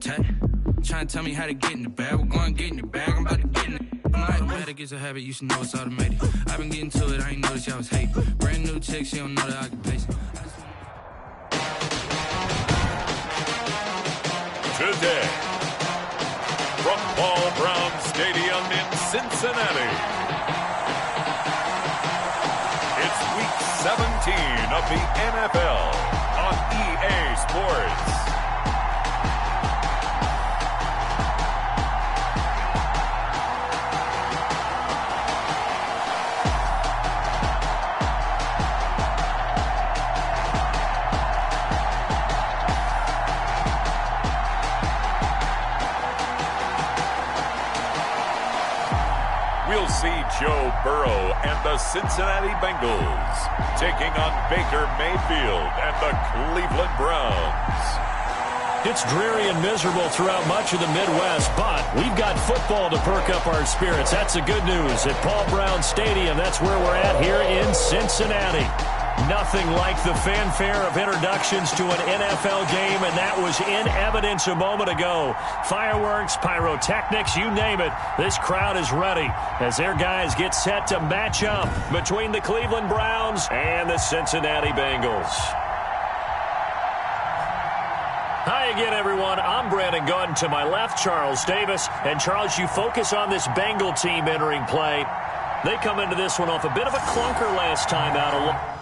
Trying to tell me how to get in the bag. We're going to get in the bag. I'm about to get in it. I'm like, bad, it gets a habit. You should know it's automated. I've been getting to it. I ain't noticed y'all was hating. Brand new chick, she don't know the occupation. Today, from Paul Brown Stadium in Cincinnati, it's Week 17 of the NFL on EA Sports. We'll see Joe Burrow and the Cincinnati Bengals taking on Baker Mayfield and the Cleveland Browns. It's dreary and miserable throughout much of the Midwest, but we've got football to perk up our spirits. That's the good news. At Paul Brown Stadium, that's where we're at here in Cincinnati. Nothing like the fanfare of introductions to an NFL game, and that was in evidence a moment ago. Fireworks, pyrotechnics, you name it. This crowd is ready as their guys get set to match up between the Cleveland Browns and the Cincinnati Bengals. Hi again, everyone. I'm Brandon Gunn. To my left, Charles Davis. And, Charles, you focus on this Bengal team entering play. They come into this one off a bit of a clunker last time out.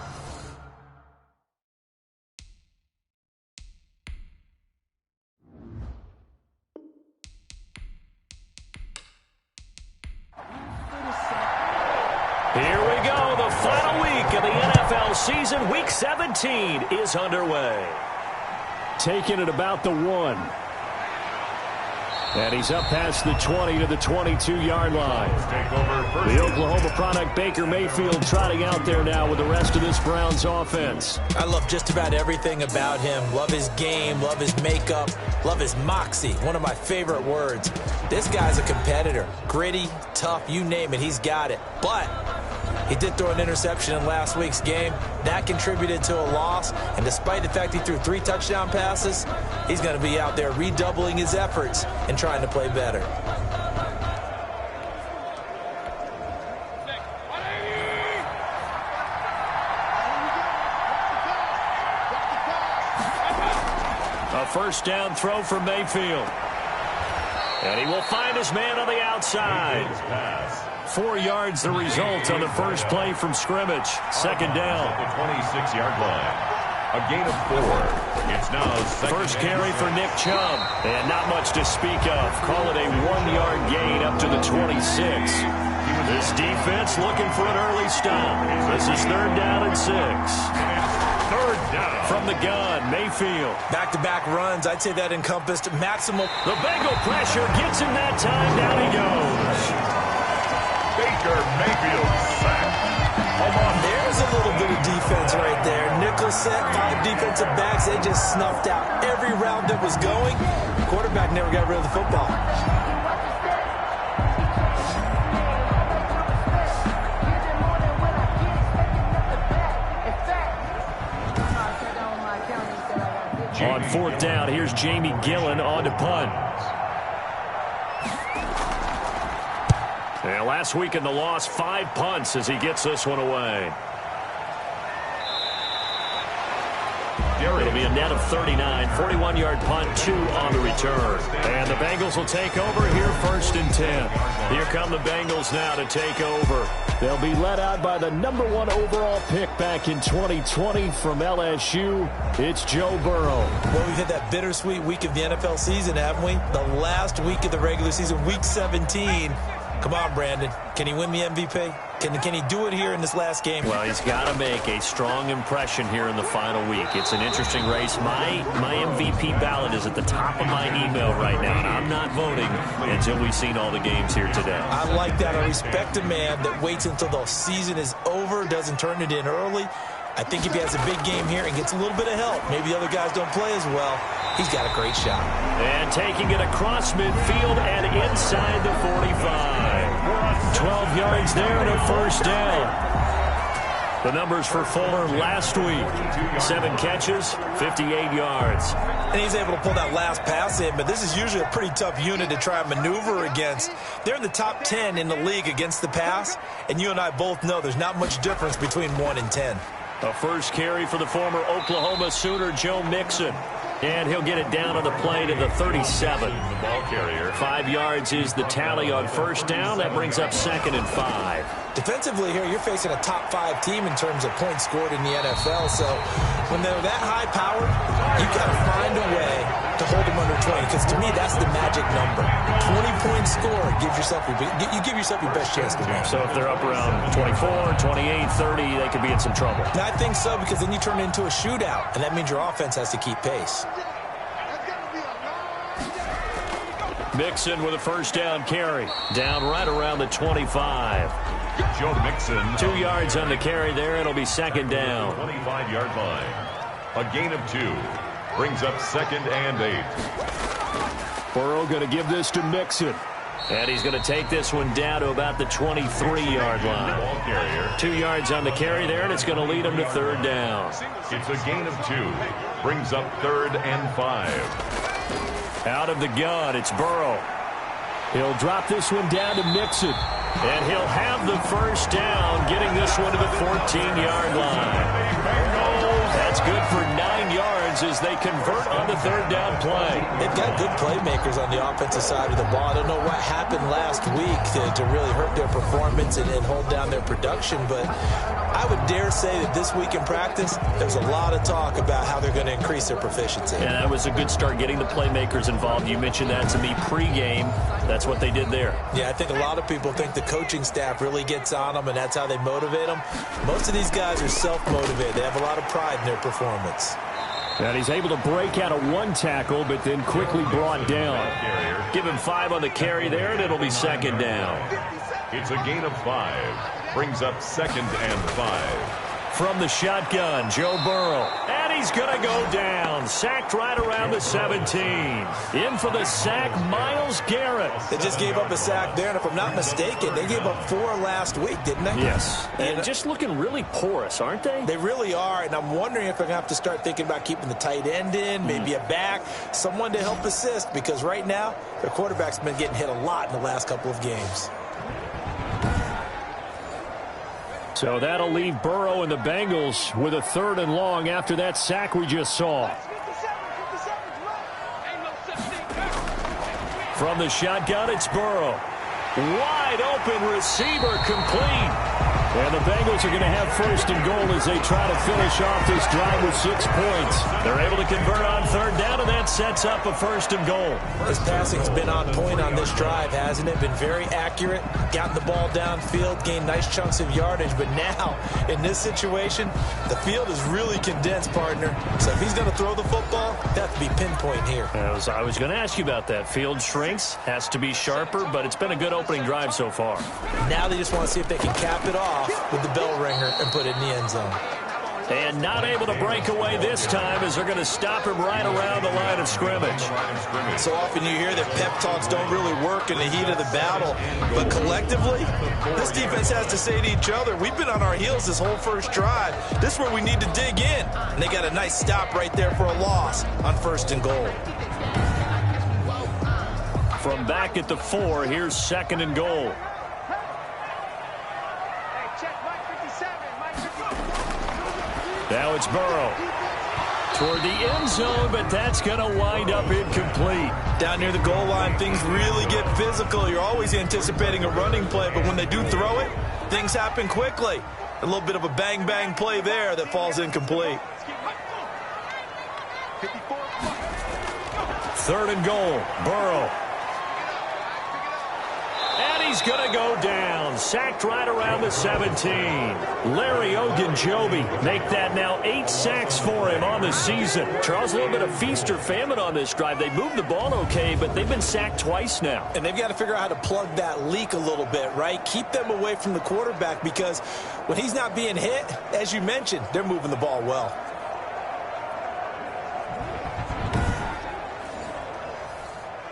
Here we go. The final week of the NFL season. Week 17 is underway. Taking it about the 1. And he's up past the 20 to the 22-yard line. The Oklahoma product, Baker Mayfield, trotting out there now with the rest of this Browns offense. I love just about everything about him. Love his game, love his makeup, love his moxie. One of my favorite words. This guy's a competitor. Gritty, tough, you name it, he's got it. But he did throw an interception in last week's game. That contributed to a loss. And despite the fact he threw 3 touchdown passes, he's going to be out there redoubling his efforts and trying to play better. A first down throw for Mayfield. And he will find his man on the outside. 4 yards the result on the first play from scrimmage. Second down. The 26-yard line. A gain of 4. It's now first carry for Nick Chubb. And not much to speak of. Call it a 1-yard gain up to the 26. This defense looking for an early stop. This is 3rd down and 6. 3rd down. From the gun, Mayfield. Back-to-back runs. I'd say that encompassed maximum. The Bengal pressure gets him that time. Down he goes. Baker Mayfield sacked. There's a little bit of defense right there. Nickel set, 5 defensive backs. They just snuffed out every route that was going. The quarterback never got rid of the football. On 4th down, here's Jamie Gillen on to punt. And last week in the loss, 5 punts as he gets this one away. It'll be a net of 39, 41-yard punt, 2 on the return. And the Bengals will take over here 1st and 10. Here come the Bengals now to take over. They'll be led out by the number 1 overall pick back in 2020 from LSU. It's Joe Burrow. Well, we've had that bittersweet week of the NFL season, haven't we? The last week of the regular season, week 17. Come on, Brandon. Can he win the MVP? Can he do it here in this last game? Well, he's got to make a strong impression here in the final week. It's an interesting race. My MVP ballot is at the top of my email right now, and I'm not voting until we've seen all the games here today. I like that. I respect a man that waits until the season is over, doesn't turn it in early. I think if he has a big game here and gets a little bit of help, maybe other guys don't play as well, he's got a great shot. And taking it across midfield and inside the 45. 12 yards there and a first down. The numbers for Fuller last week: 7 catches, 58 yards. And he's able to pull that last pass in, but this is usually a pretty tough unit to try and maneuver against. They're in the top 10 in the league against the pass, and you and I both know there's not much difference between 1 and 10. A first carry for the former Oklahoma Sooner, Joe Mixon. And he'll get it down on the play to the 37. The ball carrier. 5 yards is the tally on first down. That brings up 2nd and 5. Defensively here, you're facing a top 5 team in terms of points scored in the NFL. So when they're that high-powered, you've got to find a way to hold them under 20. Because to me, that's the magic number. 20-point score gives yourself you give yourself your best chance to win. So if they're up around 24, 28, 30, they could be in some trouble. I think so, because then you turn it into a shootout, and that means your offense has to keep pace. Mixon with a first down carry. Down right around the 25. Joe Mixon. 2 yards on the carry there. It'll be 2nd down. 25-yard line. A gain of 2. Brings up 2nd and 8. Burrow going to give this to Mixon. And he's going to take this one down to about the 23-yard line. Ball carrier. 2 yards on the carry there, and it's going to lead him to 3rd down. It's a gain of 2. Brings up 3rd and 5. Out of the gun, it's Burrow. He'll drop this one down to Mixon. And he'll have the first down, getting this one to the 14-yard line. That's good for 9 yards as they convert on the 3rd down play. They've got good playmakers on the offensive side of the ball. I don't know what happened last week to really hurt their performance and hold down their production, but I would dare say that this week in practice, there's a lot of talk about how they're going to increase their proficiency. And that was a good start, getting the playmakers involved. You mentioned that to me pregame. That's what they did there. Yeah, I think a lot of people think the coaching staff really gets on them, and that's how they motivate them. Most of these guys are self-motivated. They have a lot of pride in their performance. And he's able to break out of 1 tackle, but then quickly brought down. Give him 5 on the carry there, and it'll be 2nd down. It's a gain of 5. Brings up 2nd and 5. From the shotgun, Joe Burrow. And he's going to go down. Sacked right around the 17. In for the sack, Myles Garrett. They just gave up a sack there, and if I'm not mistaken, they gave up 4 last week, didn't they? Yes. And just looking really porous, aren't they? They really are, and I'm wondering if they're going to have to start thinking about keeping the tight end in, maybe a back, someone to help assist, because right now, their quarterback's been getting hit a lot in the last couple of games. So that'll leave Burrow and the Bengals with a 3rd and long after that sack we just saw. From the shotgun, it's Burrow. Wide open receiver, complete. And the Bengals are going to have 1st and goal as they try to finish off this drive with 6 points. They're able to convert on 3rd down, and that sets up a 1st and goal. This passing's been on point on this drive, hasn't it? Been very accurate, gotten the ball downfield, gained nice chunks of yardage. But now, in this situation, the field is really condensed, partner. So if he's going to throw the football, that have to be pinpoint here. I was going to ask you about that. Field shrinks, has to be sharper, but it's been a good opening drive so far. Now they just want to see if they can cap it off with the bell ringer and put it in the end zone. And not able to break away this time as they're going to stop him right around the line of scrimmage. So often you hear that pep talks don't really work in the heat of the battle. But collectively, this defense has to say to each other, we've been on our heels this whole first drive. This is where we need to dig in. And they got a nice stop right there for a loss on 1st and goal. From back at the 4, here's 2nd and goal. Now it's Burrow toward the end zone, but that's going to wind up incomplete. Down near the goal line, things really get physical. You're always anticipating a running play, but when they do throw it, things happen quickly. A little bit of a bang-bang play there that falls incomplete. 3rd and goal, Burrow. And he's going to go down. Sacked right around the 17. Larry Ogunjobi make that now 8 sacks for him on the season. Charles, a little bit of feast or famine on this drive. They moved the ball okay, but they've been sacked twice now. And they've got to figure out how to plug that leak a little bit, right? Keep them away from the quarterback, because when he's not being hit, as you mentioned, they're moving the ball well.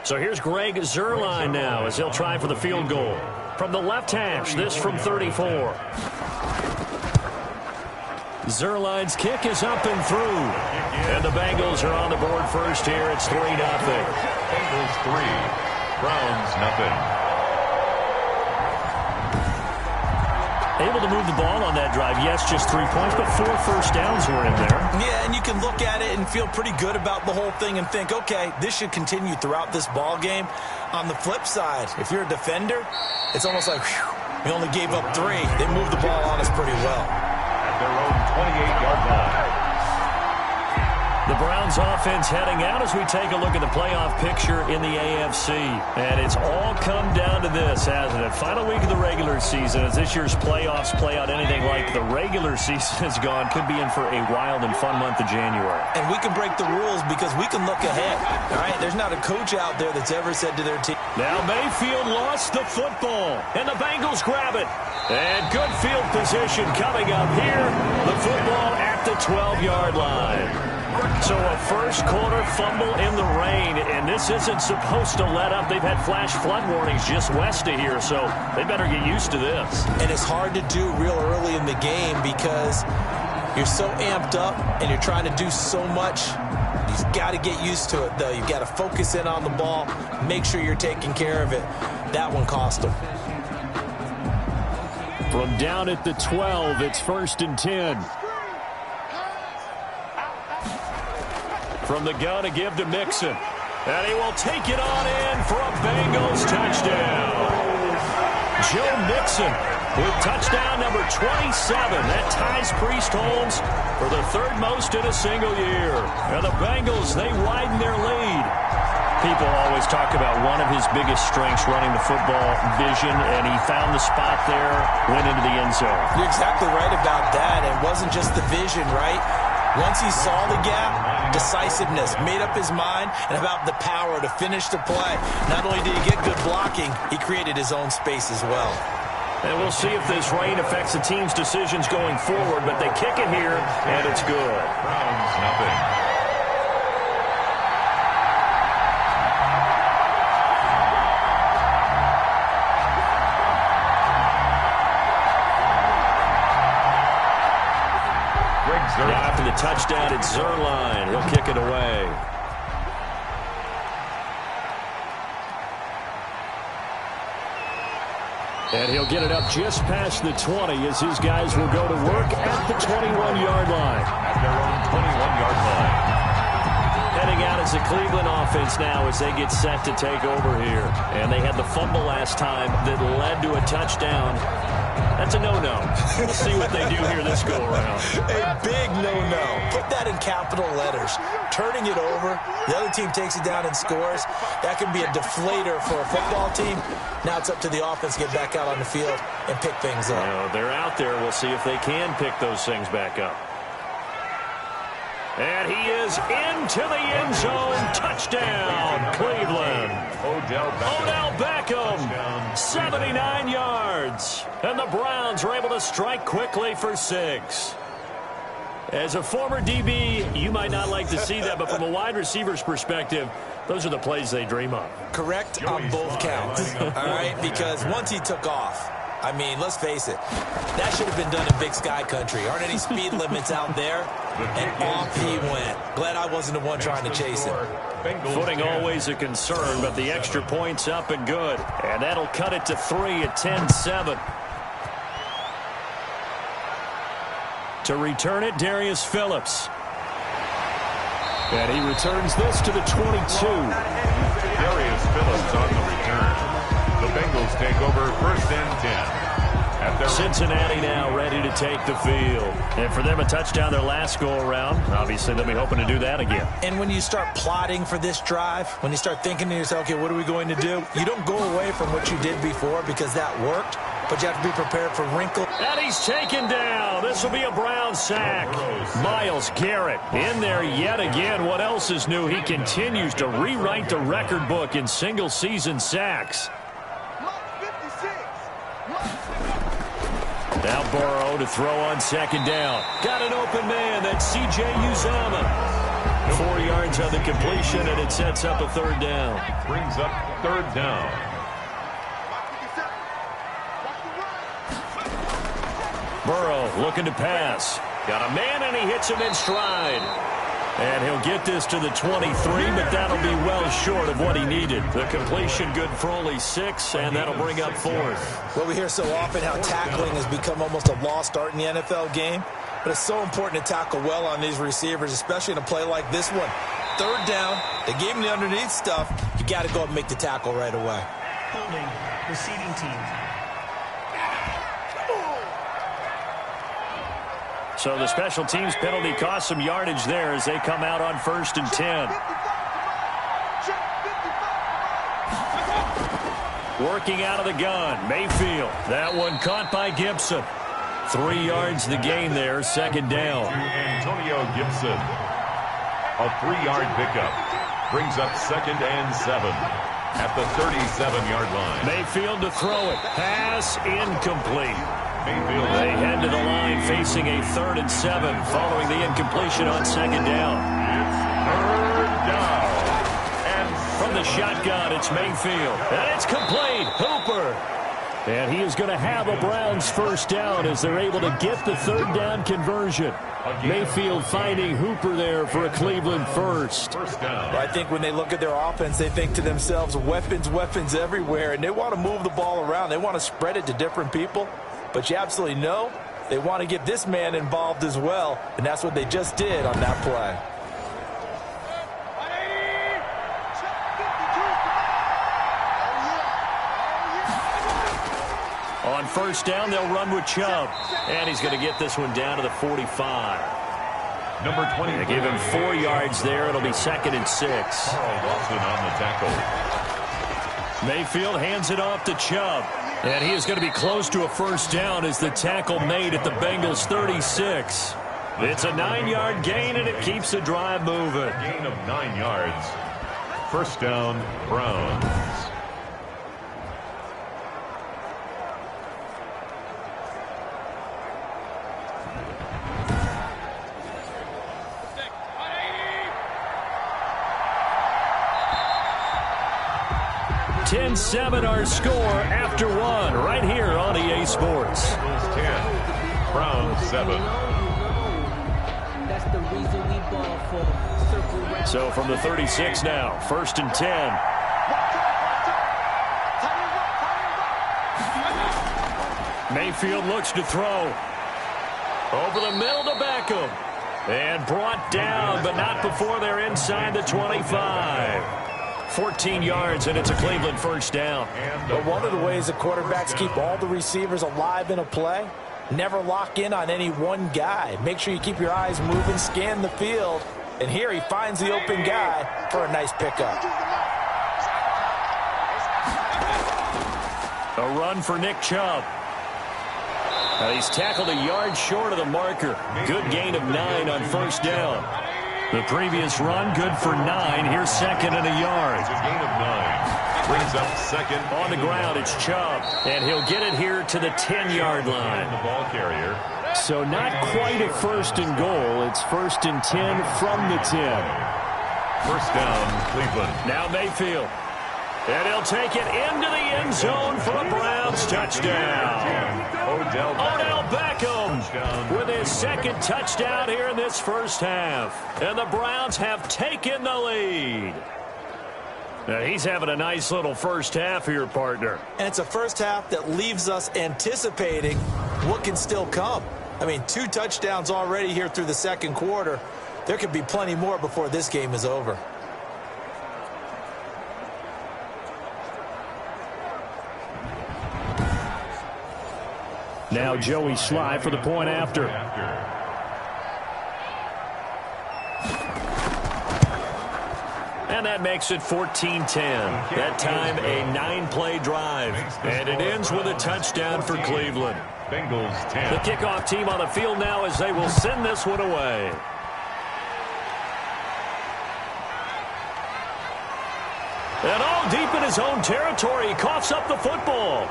So here's Greg Zuerlein now as he'll try for the field goal. From the left hash, this from 34. Zerline's kick is up and through. And the Bengals are on the board first here. It's 3-0. Bengals 3, Browns nothing. Able to move the ball on that drive. Yes, just 3 points, but 4 first downs were in there. Yeah, and you can look at it and feel pretty good about the whole thing and think, okay, this should continue throughout this ball game. On the flip side, if you're a defender, it's almost like, whew, we only gave up 3. They moved the ball on us pretty well. At their own 28-yard line. The Browns offense heading out as we take a look at the playoff picture in the AFC. And it's all come down to this, hasn't it? Final week of the regular season. As this year's playoffs play out anything like the regular season has gone, could be in for a wild and fun month of January. And we can break the rules because we can look ahead. All right, there's not a coach out there that's ever said to their team. Now Mayfield lost the football, and the Bengals grab it. And good field position coming up here. The football at the 12-yard line. So a first quarter fumble in the rain, and this isn't supposed to let up. They've had flash flood warnings just west of here, so they better get used to this. And it's hard to do real early in the game because you're so amped up and you're trying to do so much. You've got to get used to it, though. You've got to focus in on the ball, make sure you're taking care of it. That one cost them. From down at the 12, it's 1st and 10. From the gun to give to Mixon. And he will take it on in for a Bengals touchdown. Joe Mixon with touchdown number 27. That ties Priest Holmes for the 3rd most in a single year. And the Bengals, they widen their lead. People always talk about one of his biggest strengths, running the football, vision, and he found the spot there, went into the end zone. You're exactly right about that. It wasn't just the vision, right? Once he saw the gap, decisiveness, made up his mind, and about the power to finish the play. Not only did he get good blocking, he created his own space as well. And we'll see if this rain affects the team's decisions going forward, but they kick it here, and it's good. Browns nothing. Now after the touchdown, it's Zerline. He'll kick it away. And he'll get it up just past the 20 as his guys will go to work at the 21-yard line. At their own 21-yard line. Heading out as the Cleveland offense now as they get set to take over here. And they had the fumble last time that led to a touchdown. That's a no-no. We'll see what they do here this go-around. A big no-no. Put that in capital letters. Turning it over, the other team takes it down and scores. That can be a deflator for a football team. Now it's up to the offense to get back out on the field and pick things up. Well, they're out there. We'll see if they can pick those things back up. And he is into the end zone. Touchdown, Cleveland. Odell Beckham, 79 yards. And the Browns are able to strike quickly for 6. As a former DB, you might not like to see that, but from a wide receiver's perspective, those are the plays they dream of. Correct on both counts, all right? Because once he took off, I mean, let's face it, that should have been done in Big Sky Country. Aren't any speed limits out there? And off he went. Glad I wasn't the one trying to chase him. Footing always a concern, but the extra point's up and good. And that'll cut it to 3 at 10-7. To return it, Darius Phillips. And he returns this to the 22. Darius Phillips on the return. The Bengals take over 1st and 10. Cincinnati now ready to take the field. And for them, a touchdown their last go-around. Obviously, they'll be hoping to do that again. And when you start plotting for this drive, when you start thinking to yourself, okay, what are we going to do? You don't go away from what you did before because that worked, but you have to be prepared for wrinkle. And he's taken down. This will be a Brown sack. Myles Garrett in there yet again. What else is new? He continues to rewrite the record book in single-season sacks. Now Burrow to throw on 2nd down. Got an open man. That's C.J. Uzomah. 4 yards on the completion, and it sets up a 3rd down. Brings up 3rd down. Burrow looking to pass. Got a man, and he hits him in stride. And he'll get this to the 23, but that'll be well short of what he needed. The completion good for only 6, and that'll bring up 4th. Well, we hear so often how tackling has become almost a lost art in the NFL game, but it's so important to tackle well on these receivers, especially in a play like this one. 3rd down, they gave him the underneath stuff. You got to go and make the tackle right away. Holding, receiving team. So the special teams penalty cost some yardage there as they come out on 1st and 10. Working out of the gun, Mayfield. That one caught by Gibson. 3 yards the gain there, 2nd down. Antonio Gibson. A 3-yard pickup. Brings up 2nd and 7 at the 37-yard line. Mayfield to throw it. Pass incomplete. They head to the line facing a 3rd and 7 following the incompletion on 2nd down. It's 3rd down. And from the shotgun, it's Mayfield. And it's complete. Hooper. And he is going to have a Browns 1st down as they're able to get the 3rd down conversion. Mayfield finding Hooper there for a Cleveland 1st. Well, I think when they look at their offense, they think to themselves, weapons, weapons everywhere. And they want to move the ball around. They want to spread it to different people. But you absolutely know they want to get this man involved as well, and that's what they just did on that play. On 1st down, they'll run with Chubb, and he's going to get this one down to the 45. Number 20. They give him 4 yards there. It'll be 2nd and 6. Carl Lawson on the tackle. Mayfield hands it off to Chubb. And he is going to be close to a 1st down as the tackle made at the Bengals 36. It's a 9-yard gain, and it keeps the drive moving. Gain of 9 yards. 1st down, Browns. Seven our score after 1 right here on EA Sports. 10, Browns 7. That's the reason we ball for. So from the 36 now, 1st and 10. Mayfield looks to throw. Over the middle to Beckham. And brought down, but not before they're inside the 25. 14 yards, and it's a Cleveland 1st down. But one of the ways the quarterbacks keep all the receivers alive in a play, never lock in on any one guy. Make sure you keep your eyes moving, scan the field, and here he finds the open guy for a nice pickup. A run for Nick Chubb. Now he's tackled a yard short of the marker. Good gain of 9 on 1st down. The previous run, good for 9. Here's 2nd and a yard. It's a gain of 9. Brings up 2nd. On the ground, it's Chubb. And he'll get it here to the 10-yard line. The ball carrier. So not quite a 1st and goal. It's 1st and 10 from the 10. 1st down, Cleveland. Now Mayfield. And he'll take it into the end zone for a Browns touchdown. Odell Beckham with his 2nd touchdown here in this 1st half. And the Browns have taken the lead. Now he's having a nice little 1st half here, partner. And it's a 1st half that leaves us anticipating what can still come. I mean, 2 touchdowns already here through the 2nd quarter. There could be plenty more before this game is over. Now Joey Sly for the point after. And that makes it 14-10. That time a 9-play drive. And it ends with a touchdown for Cleveland. Bengals 10. The kickoff team on the field now as they will send this one away. And all deep in his own territory, he coughs up the football.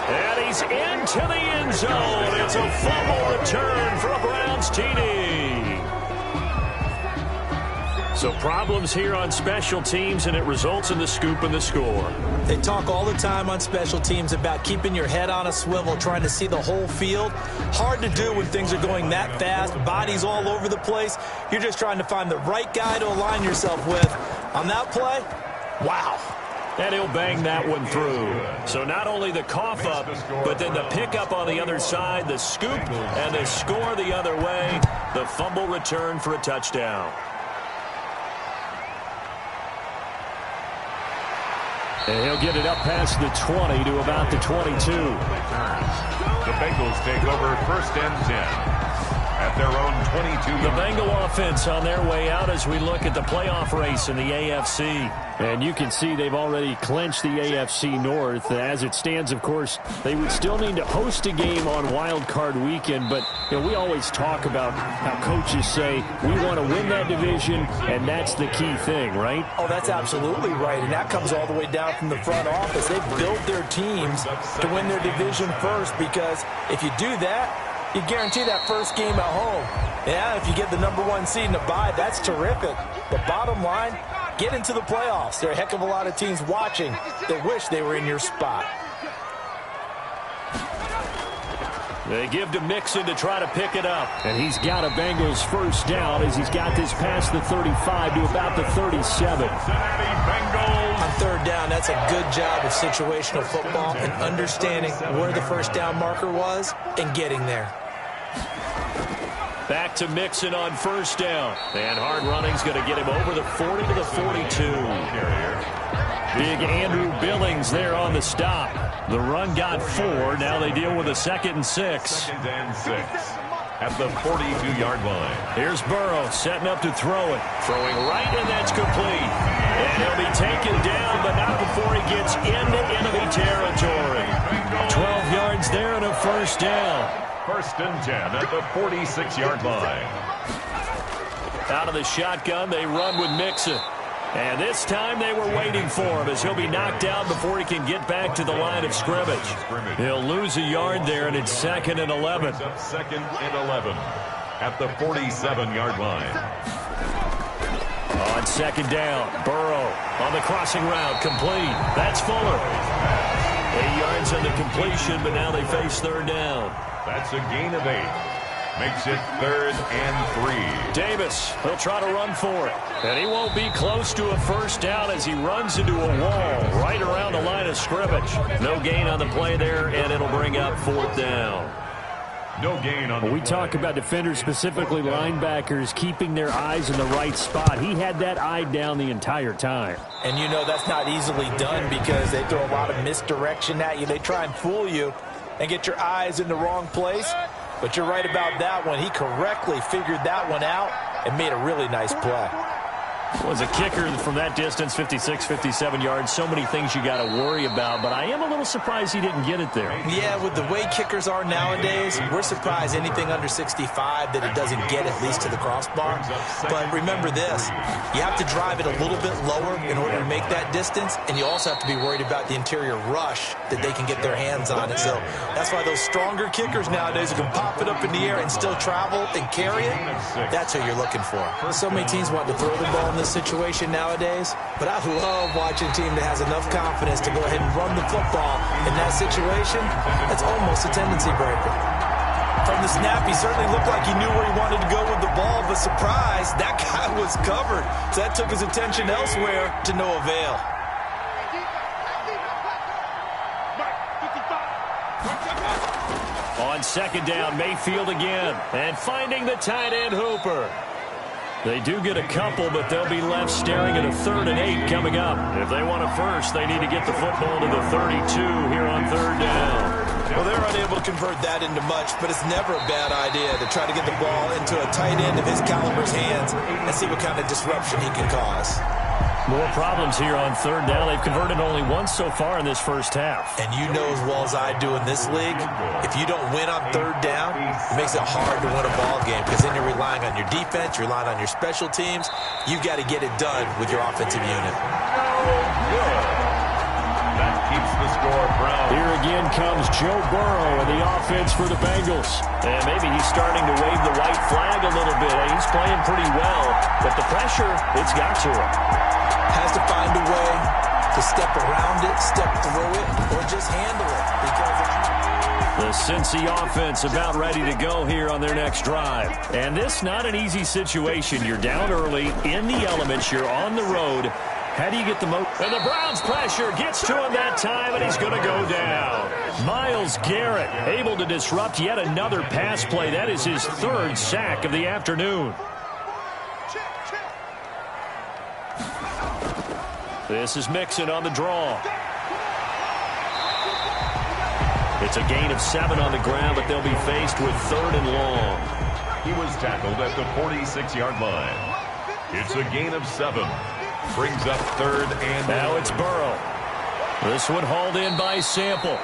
And he's into the end zone. It's a fumble return for a Browns TD. So problems here on special teams, and it results in the scoop and the score. They talk all the time on special teams about keeping your head on a swivel, trying to see the whole field. Hard to do when things are going that fast, bodies all over the place. You're just trying to find the right guy to align yourself with. On that play, wow. And he'll bang that one through. So not only the cough up, but then the pickup on the other side, the scoop, and the score the other way. The fumble return for a touchdown. And he'll get it up past the 20 to about the 22. The Bengals take over 1st and 10. At their own 22. The Bengal offense on their way out as we look at the playoff race in the AFC. And you can see they've already clinched the AFC North. As it stands, of course, they would still need to host a game on Wild Card Weekend. But we always talk about how coaches say we want to win that division, and that's the key thing, right? Oh, that's absolutely right. And that comes all the way down from the front office. They've built their teams to win their division first, because if you do that, you guarantee that first game at home. Yeah, if you get the #1 seed in a bye, that's terrific. But bottom line, get into the playoffs. There are a heck of a lot of teams watching that wish they were in your spot. They give to Mixon to try to pick it up. And he's got a Bengals first down as he's got this past the 35 to about the 37. On 3rd down, that's a good job of situational football and understanding where the first down marker was and getting there. Back to Mixon on 1st down. And hard running's going to get him over the 40 to the 42. Big Andrew Billings there on the stop. The run got 4. Now they deal with a 2nd and 6. 2nd and 6 at the 42-yard line. Here's Burrow setting up to throw it. Throwing right, and that's complete. And he'll be taken down, but not before he gets into enemy territory. 12 yards there and a first down. 1st and 10 at the 46-yard line. Out of the shotgun, they run with Mixon. And this time they were waiting for him as he'll be knocked down before he can get back to the line of scrimmage. He'll lose a yard there, and it's 2nd and 11. 2nd and 11 at the 47-yard line. On 2nd down, Burrow on the crossing route, complete. That's Fuller. 8 yards on the completion, but now they face 3rd down. That's a gain of 8. Makes it 3rd and 3. Davis, he'll try to run for it. And he won't be close to a first down as he runs into a wall right around the line of scrimmage. No gain on the play there, and it'll bring up 4th down. No gain on the We play. talk about defenders, specifically linebackers, keeping their eyes in the right spot. He had that eye down the entire time. And you know that's not easily done because they throw a lot of misdirection at you. They try and fool you and get your eyes in the wrong place. But you're right about that one. He correctly figured that one out and made a really nice play. Was a kicker from that distance, 56, 57 yards. So many things you got to worry about, but I am a little surprised he didn't get it there. Yeah, with the way kickers are nowadays, we're surprised anything under 65 that it doesn't get at least to the crossbar. But remember this, you have to drive it a little bit lower in order to make that distance, and you also have to be worried about the interior rush that they can get their hands on it. So that's why those stronger kickers nowadays who can pop it up in the air and still travel and carry it, that's who you're looking for. So many teams want to throw the ball in this situation nowadays, but I love watching a team that has enough confidence to go ahead and run the football in that situation. That's almost a tendency breaker. From the snap, he certainly looked like he knew where he wanted to go with the ball, but surprise, that guy was covered. So that took his attention elsewhere to no avail. On 2nd down, Mayfield again, and finding the tight end Hooper. They do get a couple, but they'll be left staring at a 3rd and 8 coming up. If they want a first, they need to get the football to the 32 here on 3rd down. Well, they're unable to convert that into much, but it's never a bad idea to try to get the ball into a tight end of his caliber's hands and see what kind of disruption he can cause. More problems here on 3rd down. They've converted only once so far in this first half. And you know as well as I do in this league, if you don't win on 3rd down, it makes it hard to win a ball game because then you're relying on your defense, you're relying on your special teams. You've got to get it done with your offensive unit. That keeps the score, Brown. Here again comes Joe Burrow and the offense for the Bengals. And maybe he's starting to wave the white flag a little bit. He's playing pretty well, but the pressure, it's got to him. Has to find a way to step around it, step through it, or just handle it. Because the Cincy offense about ready to go here on their next drive. And this not an easy situation. You're down early, in the elements, you're on the road. How do you get the most? And the Browns' pressure gets to him that time, and he's going to go down. Myles Garrett able to disrupt yet another pass play. That is his third sack of the afternoon. This is Mixon on the draw. It's a gain of 7 on the ground, but they'll be faced with 3rd and long. He was tackled at the 46-yard line. It's a gain of 7. Brings up 3rd and now it's Burrow. This one hauled in by Sample.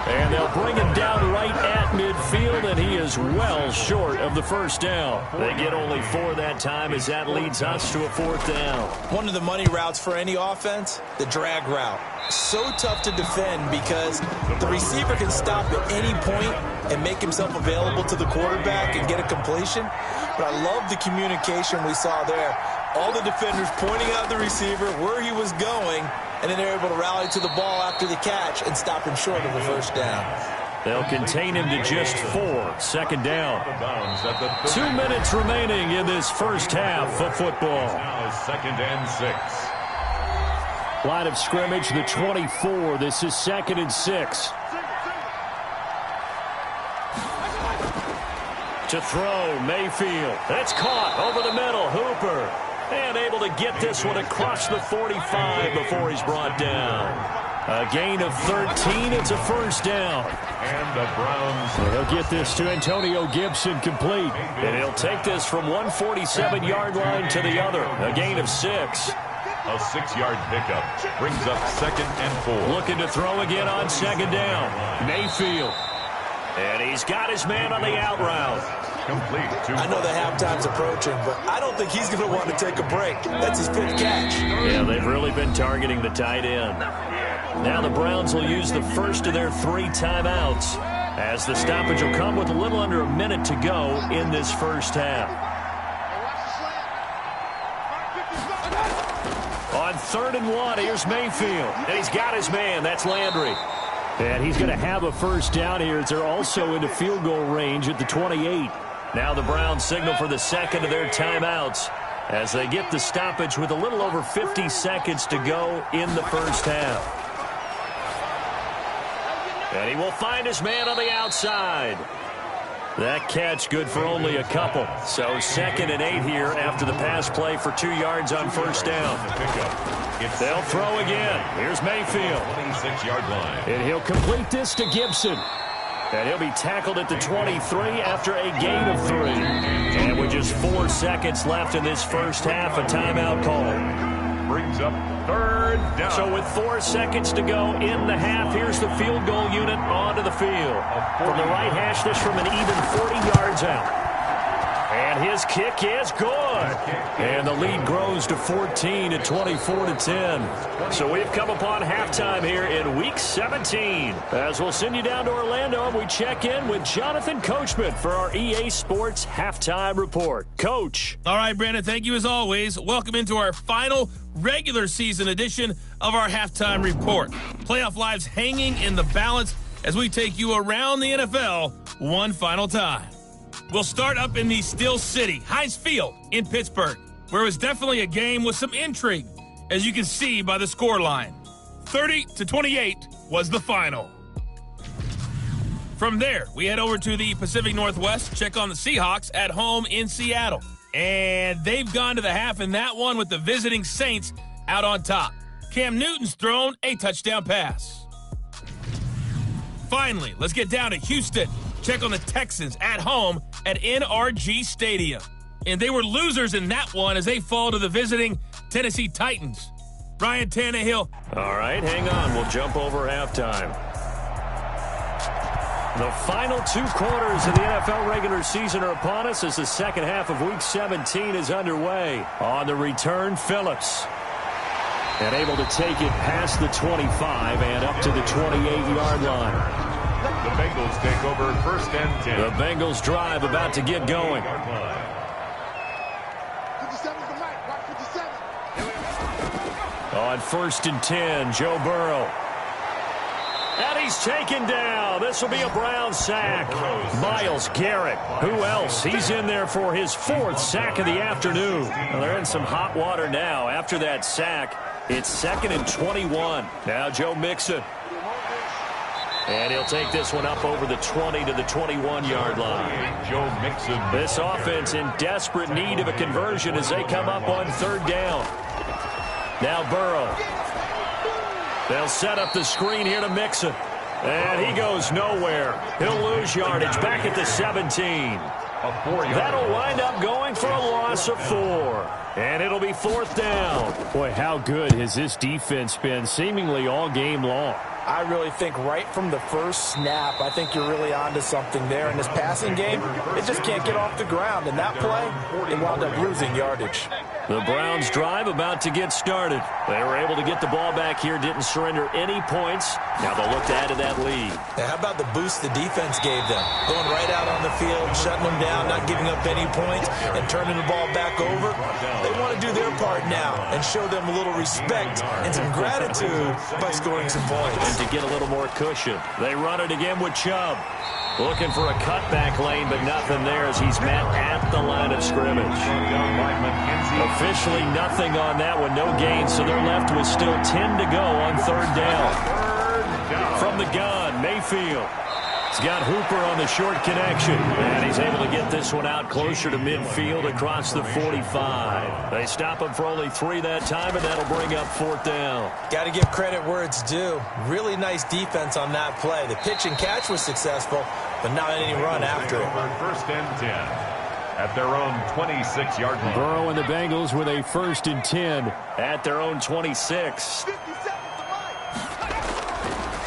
And they'll bring him down right at midfield, and he is well short of the first down. They get only 4 that time as that leads us to a 4th down. one of the money routes for any offense, the drag route. So tough to defend because the receiver can stop at any point and make himself available to the quarterback and get a completion. But I love the communication we saw there. All the defenders pointing out the receiver, where he was going, and then they're able to rally to the ball after the catch and stop him short of the first down. They'll contain him to just 4. 2nd down. 2 minutes remaining in this first half of football. Now 2nd and 6. Line of scrimmage, the 24. This is 2nd and 6. To throw, Mayfield. It's caught over the middle. Hooper. And able to get this one across the 45 before he's brought down. A gain of 13. It's a first down. And the Browns. He'll get this to Antonio Gibson complete. And he'll take this from 147-yard line to the other. A gain of 6. A 6-yard pickup. Brings up 2nd and 4. Looking to throw again on 2nd down. Mayfield. And he's got his man on the out route. Complete. I know the halftime's approaching, but I don't think he's going to want to take a break. That's his 5th catch. Yeah, they've really been targeting the tight end. Now the Browns will use the first of their 3 timeouts as the stoppage will come with a little under a minute to go in this first half. On 3rd and 1, here's Mayfield. And he's got his man. That's Landry. And he's going to have a first down here as they're also into field goal range at the 28. Now the Browns signal for the second of their timeouts as they get the stoppage with a little over 50 seconds to go in the first half. And he will find his man on the outside. That catch good for only a couple. So 2nd and 8 here after the pass play for 2 yards on first down. They'll throw again. Here's Mayfield. 26-yard line. And he'll complete this to Gibson. And he'll be tackled at the 23 after a gain of 3. And with just 4 seconds left in this first half, a timeout call. Brings up 3rd down. So with 4 seconds to go in the half, here's the field goal unit onto the field. From the right hash, this from an even 40 yards out. And his kick is good. And the lead grows to 14 at 24-10. So we've come upon halftime here in Week 17. As we'll send you down to Orlando, and we check in with Jonathan Coachman for our EA Sports Halftime Report. Coach. All right, Brandon, thank you as always. Welcome into our final regular season edition of our Halftime Report. Playoff lives hanging in the balance as we take you around the NFL one final time. We'll start up in the Steel City, Heinz Field in Pittsburgh, where it was definitely a game with some intrigue, as you can see by the scoreline. 30-28 was the final. From there, we head over to the Pacific Northwest, check on the Seahawks at home in Seattle. And they've gone to the half in that one with the visiting Saints out on top. Cam Newton's thrown a touchdown pass. Finally, let's get down to Houston. Check on the Texans at home at NRG Stadium. And they were losers in that one as they fall to the visiting Tennessee Titans. Ryan Tannehill. All right, hang on. We'll jump over halftime. The final 2 quarters of the NFL regular season are upon us as the second half of Week 17 is underway. On the return, Phillips. And able to take it past the 25 and up to the 28-yard line. The Bengals take over 1st and 10. The Bengals drive about to get going. On 1st and 10, Joe Burrow. And he's taken down. This will be a Brown sack. Myles Garrett. Who else? He's in there for his 4th sack of the afternoon. Well, they're in some hot water now. After that sack, it's 2nd and 21. Now Joe Mixon. And he'll take this one up over the 20 to the 21-yard line. Joe Mixon. This offense in desperate need of a conversion as they come up on 3rd down. Now Burrow. They'll set up the screen here to Mixon. And he goes nowhere. He'll lose yardage back at the 17. That'll wind up going for a loss of 4. And it'll be 4th down. Boy, how good has this defense been seemingly all game long? I really think right from the first snap, I think you're really onto something there. In this passing game, it just can't get off the ground. And that play, it wound up losing yardage. The Browns drive about to get started. They were able to get the ball back here, didn't surrender any points. Now they'll look to add to that lead. Now, how about the boost the defense gave them? Going right out on the field, shutting them down, not giving up any points, and turning the ball back over. They want to do their part now and show them a little respect and some gratitude by scoring some points. And to get a little more cushion, they run it again with Chubb. Looking for a cutback lane, but nothing there as he's met at the line of scrimmage. Officially nothing on that one, no gain, so they're left with still 10 to go on 3rd down. From the gun, Mayfield. He's got Hooper on the short connection, and he's able to get this one out closer to midfield across the 45. They stop him for only 3 that time, and that'll bring up 4th down. Got to give credit where it's due. Really nice defense on that play. The pitch and catch was successful, but not any run after it. 1st and 10 at their own 26-yard line. Burrow and the Bengals with a 1st and 10 at their own 26.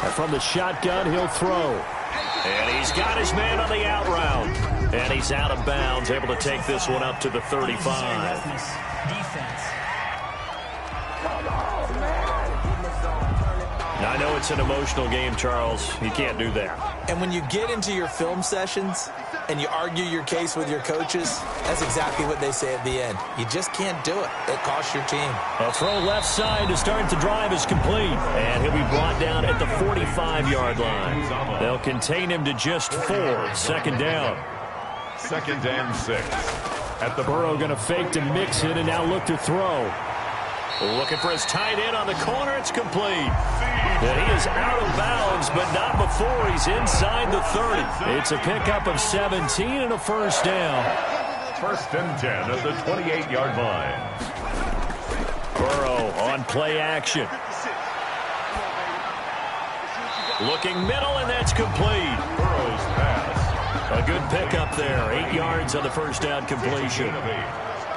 And from the shotgun, he'll throw. And he's got his man on the out route. And he's out of bounds, able to take this one up to the 35. Now, I know it's an emotional game, Charles. You can't do that. And when you get into your film sessions and you argue your case with your coaches, that's exactly what they say at the end. You just can't do it. It costs your team. A throw left side to start the drive is complete. And he'll be brought down at the 45-yard line. They'll contain him to just 4. 2nd down. 2nd and 6. At the Burrow going to fake to Mixon and now look to throw. Looking for his tight end on the corner. It's complete. And he is out of bounds, but not before he's inside the 30. It's a pickup of 17 and a 1st down. 1st and 10 at the 28-yard line. Burrow on play action. Looking middle, and that's complete. Burrow's pass. A good pickup there. 8 yards on the 1st down completion.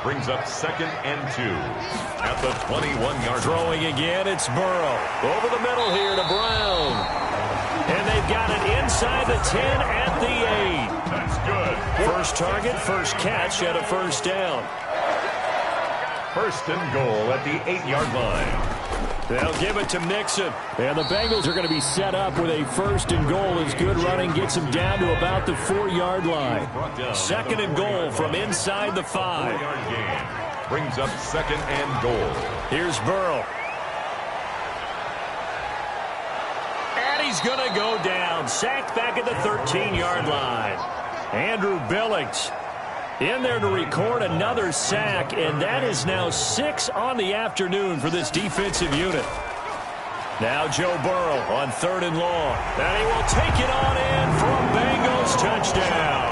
Brings up 2nd and 2 at the 21-yard. Throwing again, it's Burrow. Over the middle here to Brown. And they've got it inside the 10 at the 8. That's good. First target, first catch at a 1st down. 1st and goal at the 8-yard line. They'll give it to Mixon. And the Bengals are going to be set up with a 1st and goal as good running gets them down to about the 4-yard line. 2nd and goal from inside the 5. 4-yard gain. Brings up 2nd and goal. Here's Burrow. And he's going to go down. Sacked back at the 13-yard line. Andrew Billings in there to record another sack, and that is now 6 on the afternoon for this defensive unit. Now Joe Burrow on 3rd and long. And he will take it on in for a Bengals touchdown.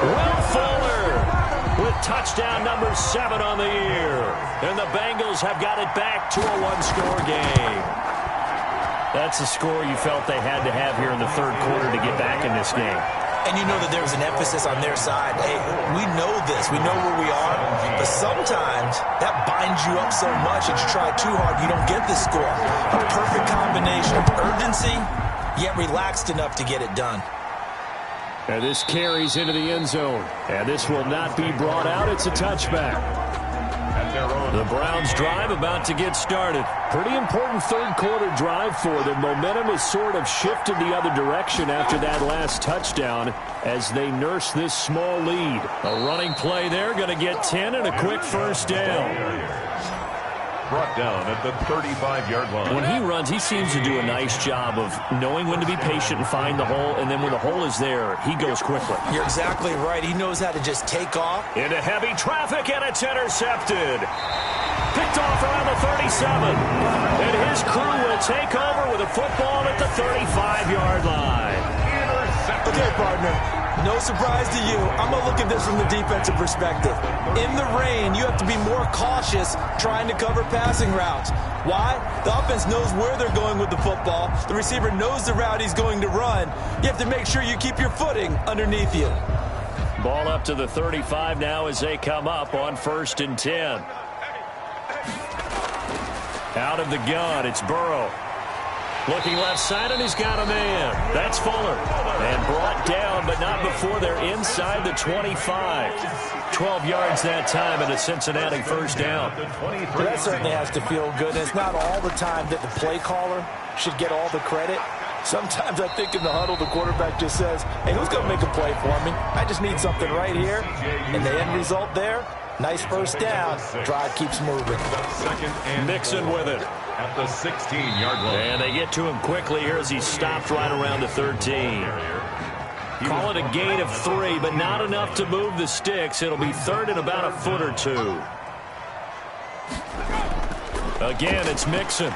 Will Fuller with touchdown number 7 on the year. And the Bengals have got it back to a 1-score game. That's the score you felt they had to have here in the 3rd quarter to get back in this game. And you know that there's an emphasis on their side. Hey, we know this. We know where we are. But sometimes that binds you up so much that you try too hard, you don't get the score. A perfect combination of urgency, yet relaxed enough to get it done. And this carries into the end zone. And this will not be brought out. It's a touchback. At The Browns drive about to get started. Pretty important third quarter drive for them. Momentum has sort of shifted the other direction after that last touchdown as they nurse this small lead. A running play there, going to get 10 and a quick first down. Brought down at the 35-yard line. When he runs, he seems to do a nice job of knowing when to be patient and find the hole, and then when the hole is there, he goes quickly. You're exactly right. He knows how to just take off. Into heavy traffic, and it's intercepted. Picked off around the 37. And his crew will take over with a football at the 35-yard line. Okay, partner. No surprise to you. I'm going to look at this from the defensive perspective. In the rain, you have to be more cautious trying to cover passing routes. Why? The offense knows where they're going with the football. The receiver knows the route he's going to run. You have to make sure you keep your footing underneath you. Ball up to the 35 now as they come up on 1st and 10. Out of the gun, it's Burrow. Looking left side, and he's got a man. That's Fuller. And brought down, but not before they're inside the 25. 12 yards that time, and a Cincinnati first down. Well, that certainly has to feel good. It's not all the time that the play caller should get all the credit. Sometimes I think in the huddle, the quarterback just says, hey, who's going to make a play for me? I just need something right here. And the end result there, nice first down. Drive keeps moving. Mixon with it. At the 16-yard line. And they get to him quickly here as he stopped right around the 13. Call it a gain of 3, but not enough to move the sticks. It'll be third and about a foot or two. Again, it's Mixon.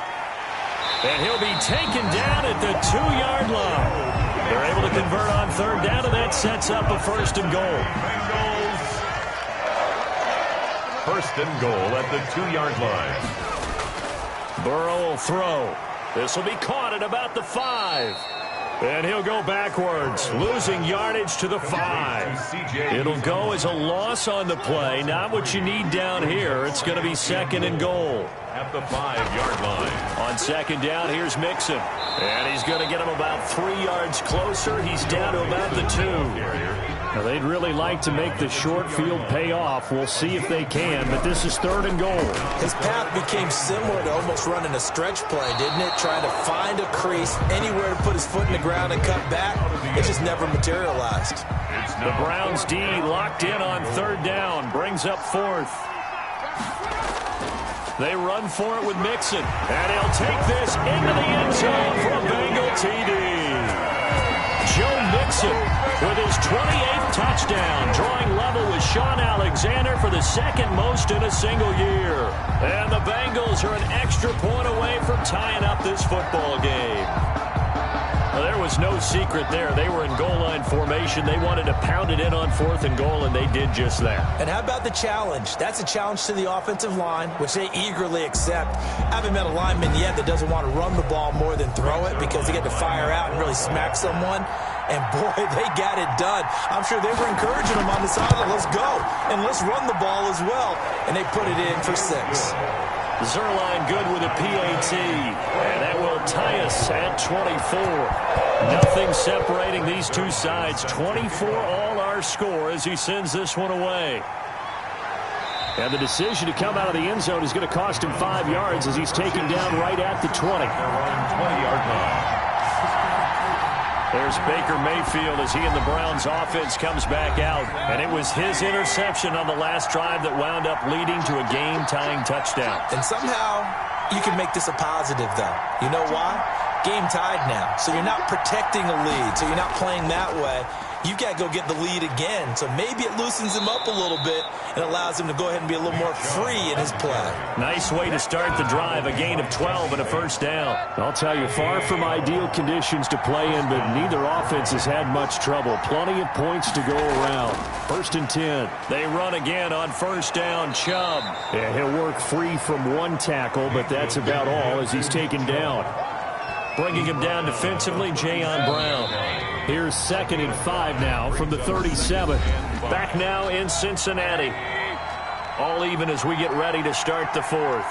And he'll be taken down at the 2-yard line. They're able to convert on third down, and that sets up a 1st and goal. First and goal at the 2-yard line. Burrow will throw. This will be caught at about the 5. And he'll go backwards, losing yardage to the 5. It'll go as a loss on the play. Not what you need down here. It's going to be 2nd and goal. At the 5-yard line. On 2nd down, here's Mixon. And he's going to get him about 3 yards closer. He's down to about the 2. Now, they'd really like to make the short field pay off. We'll see if they can, but this is 3rd and goal. His path became similar to almost running a stretch play, didn't it? Trying to find a crease, anywhere to put his foot in the ground and cut back. It just never materialized. The Browns D locked in on 3rd down, brings up 4th. They run for it with Mixon, and he'll take this into the end zone for a Bengal TD. Joe Mixon with his 28th touchdown, drawing level with Sean Alexander for the 2nd most in a single year. And the Bengals are an extra point away from tying up this football game. Well, there was no secret there. They were in goal line formation. They wanted to pound it in on 4th and goal, and they did just that. And how about the challenge? That's a challenge to the offensive line, which they eagerly accept. I haven't met a lineman yet that doesn't want to run the ball more than throw it because they get to fire out and really smack someone. And, boy, they got it done. I'm sure they were encouraging them on the sideline. Let's go, and let's run the ball as well. And they put it in for 6. Zerline good with a PAT, and that will tie us at 24. Nothing separating these two sides. 24 all our score as he sends this one away. And the decision to come out of the end zone is going to cost him 5 yards as he's taken down right at the 20. 20-yard line. There's Baker Mayfield as he and the Browns offense comes back out. And it was his interception on the last drive that wound up leading to a game-tying touchdown. And somehow you can make this a positive, though. You know why? Game tied now. So you're not protecting a lead. So you're not playing that way. You've got to go get the lead again. So maybe it loosens him up a little bit and allows him to go ahead and be a little more free in his play. Nice way to start the drive. A gain of 12 and a first down. I'll tell you, far from ideal conditions to play in, but neither offense has had much trouble. Plenty of points to go around. 1st and 10. They run again on first down. Chubb. And he'll work free from one tackle, but that's about all as he's taken down. Bringing him down defensively, Jayon Brown. Here's 2nd and 5 now from the 37. Back now in Cincinnati. All even as we get ready to start the 4th.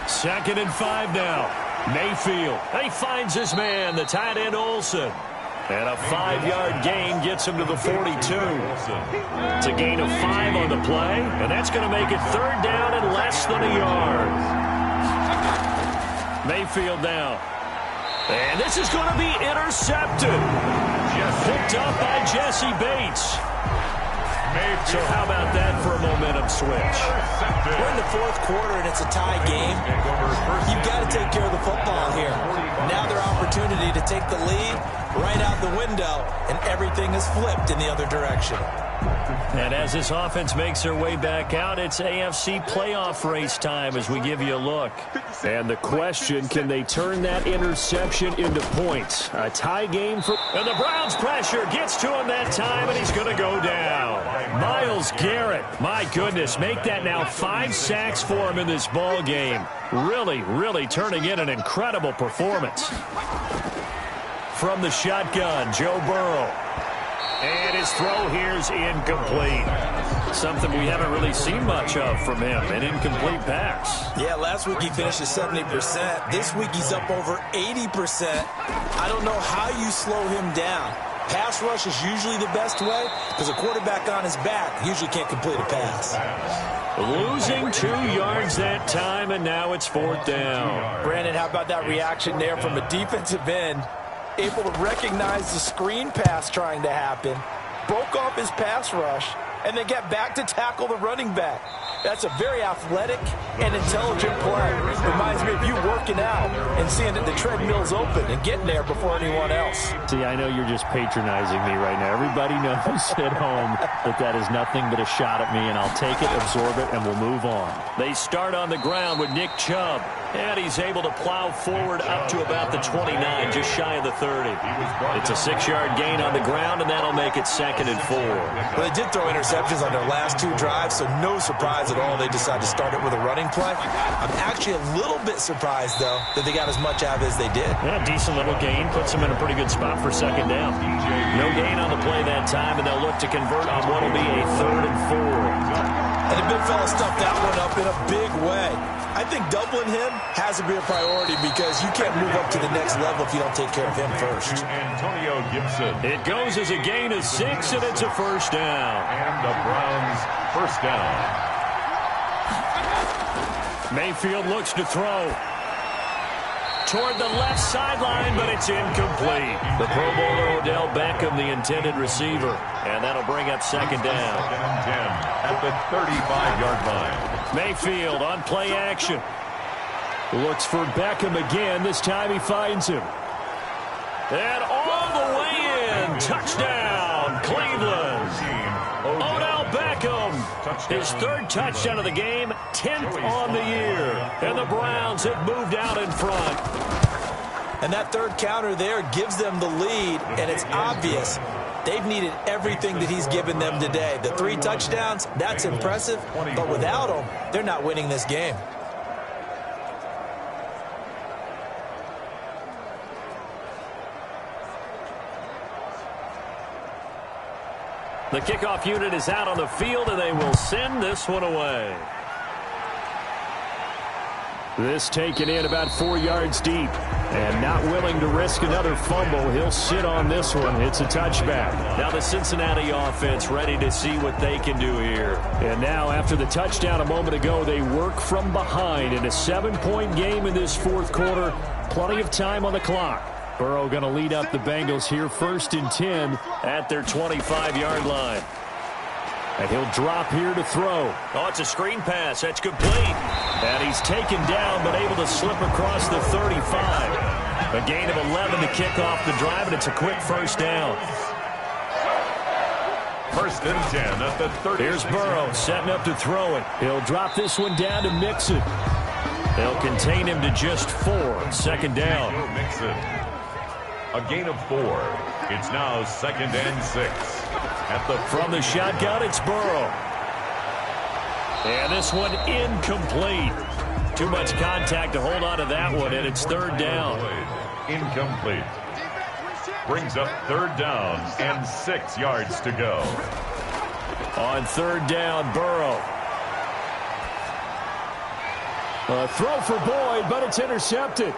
2nd and 5 now. Mayfield. He finds his man, the tight end Olsen. And a 5-yard gain gets him to the 42. It's a gain of 5 on the play, and that's going to make it 3rd down and less than a yard. Mayfield now. And this is going to be intercepted. Picked up by Jesse Bates. So how about that for a momentum switch? We're in the 4th quarter, and it's a tie game. You've got to take care of the football here. Now their opportunity to take the lead right out the window, and everything is flipped in the other direction. And as this offense makes their way back out, it's AFC playoff race time as we give you a look. And the question, can they turn that interception into points? A tie game for... And the Browns pressure gets to him that time, and he's going to go down. Myles Garrett, my goodness, make that now 5 sacks for him in this ball game. Really, really turning in an incredible performance. From the shotgun, Joe Burrow. And his throw here's incomplete. Something we haven't really seen much of from him, an incomplete pass. Yeah, last week he finished at 70%. This week he's up over 80%. I don't know how you slow him down. Pass rush is usually the best way because a quarterback on his back usually can't complete a pass. Losing 2 yards that time, and now it's 4th down. Brandon, how about that reaction there from a defensive end? Able to recognize the screen pass trying to happen, broke off his pass rush, and then get back to tackle the running back. That's a very athletic and intelligent play. Reminds me of you working out and seeing that the treadmill's open and getting there before anyone else. See, I know you're just patronizing me right now. Everybody knows at home that is nothing but a shot at me, and I'll take it, absorb it, and we'll move on. They start on the ground with Nick Chubb, and he's able to plow forward up to about the 29, just shy of the 30. It's a 6-yard gain on the ground, and that'll make it 2nd and 4. Well, they did throw interceptions on their last 2 drives, so no surprise at all they decided to start it with a running play. I'm actually a little bit surprised, though, that they got as much out of it as they did. Yeah, decent little gain. Puts them in a pretty good spot for 2nd down. No gain on the play that time, and they'll look to convert on what will be a 3rd and 4. And the big fella stuffed that one up in a big way. I think doubling him has to be a priority because you can't move up to the next level if you don't take care of him first. Antonio Gibson. It goes as a gain of 6, and it's a 1st down. And the Browns' 1st down. Mayfield looks to throw. Toward the left sideline, but it's incomplete. The Pro Bowler Odell Beckham, the intended receiver. And that'll bring up 2nd down. 2nd and 10 at the 35-yard line. Mayfield on play action. Looks for Beckham again. This time he finds him. And all the way in. Touchdown, Cleveland. Odell Beckham, his 3rd touchdown of the game, 10th on the year. And the Browns have moved out in front. And that 3rd counter there gives them the lead, and it's obvious they've needed everything that he's given them today. The 3 touchdowns, that's impressive, but without him, they're not winning this game. The kickoff unit is out on the field, and they will send this one away. This taken in about 4 yards deep. And not willing to risk another fumble. He'll sit on this one. It's a touchback. Now the Cincinnati offense ready to see what they can do here. And now after the touchdown a moment ago, they work from behind in a 7-point game in this 4th quarter. Plenty of time on the clock. Burrow going to lead up the Bengals here 1st and 10 at their 25-yard line. And he'll drop here to throw. Oh, it's a screen pass. That's complete. And he's taken down, but able to slip across the 35. A gain of 11 to kick off the drive, and it's a quick 1st down. 1st and 10 at the 30. Here's Burrow setting up to throw it. He'll drop this one down to Mixon. They'll contain him to just 4. 2nd down. Mixon. A gain of 4. It's now 2nd and 6. From the shotgun, it's Burrow. And this one incomplete. Too much contact to hold on to that one, and it's 3rd down. Incomplete. Brings up 3rd down and 6 yards to go. On 3rd down, Burrow. A throw for Boyd, but it's intercepted.